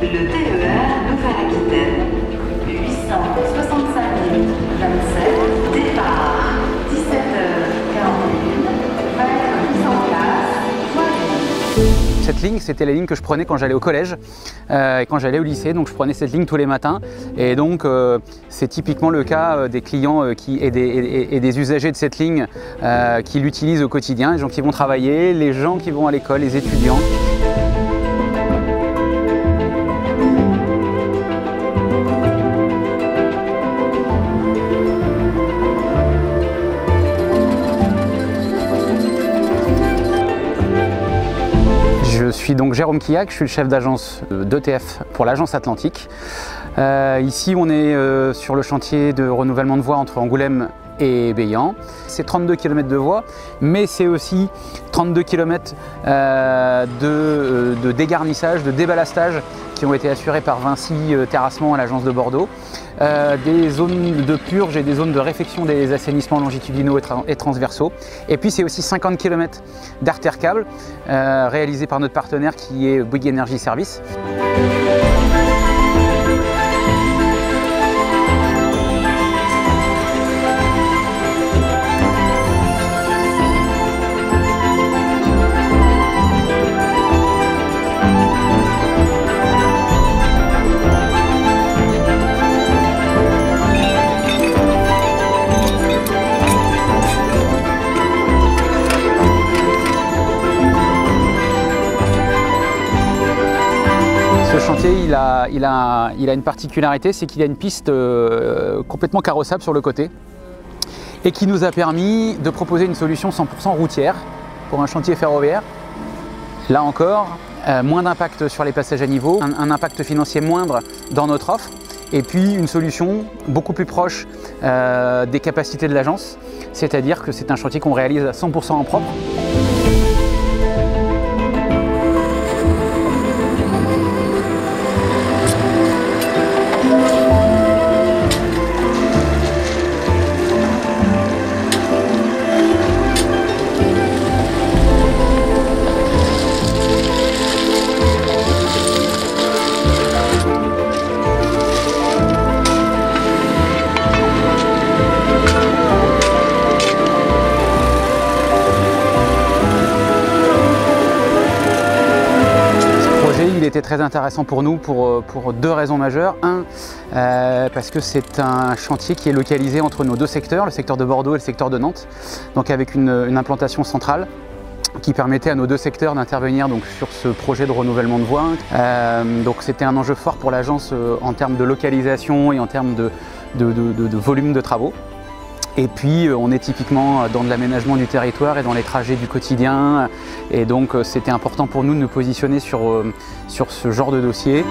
Le TER Nouvelle-Aquitaine, 865 27, départ 17h41, vers mise en place, Joinville. Cette ligne, c'était la ligne que je prenais quand j'allais au collège et quand j'allais au lycée, donc je prenais cette ligne tous les matins. Et donc c'est typiquement le cas des clients et des usagers de cette ligne qui l'utilisent au quotidien, les gens qui vont travailler, les gens qui vont à l'école, les étudiants. Je suis donc Jérôme Quillac, je suis le chef d'agence d'ETF pour l'Agence Atlantique. Ici on est sur le chantier de renouvellement de voies entre Angoulême et Béillan. C'est 32 km de voies, mais c'est aussi 32 km de dégarnissage, de déballastage qui ont été assurés par Vinci Terrassement à l'agence de Bordeaux. Des zones de purge et des zones de réfection des assainissements longitudinaux et transversaux. Et puis c'est aussi 50 km d'artères-câbles réalisés par notre partenaire qui est Bouygues Energy Service. Ce chantier, il a une particularité, c'est qu'il a une piste complètement carrossable sur le côté et qui nous a permis de proposer une solution 100% routière pour un chantier ferroviaire. Là encore, moins d'impact sur les passages à niveau, un impact financier moindre dans notre offre et puis une solution beaucoup plus proche des capacités de l'agence, c'est-à-dire que c'est un chantier qu'on réalise à 100% en propre. Il était très intéressant pour nous pour deux raisons majeures. Un, parce que c'est un chantier qui est localisé entre nos deux secteurs, le secteur de Bordeaux et le secteur de Nantes, donc avec une implantation centrale qui permettait à nos deux secteurs d'intervenir sur ce projet de renouvellement de voies. Donc c'était un enjeu fort pour l'agence en termes de localisation et en termes de volume de travaux. Et puis on est typiquement dans de l'aménagement du territoire et dans les trajets du quotidien. Et donc c'était important pour nous de nous positionner sur ce genre de dossier.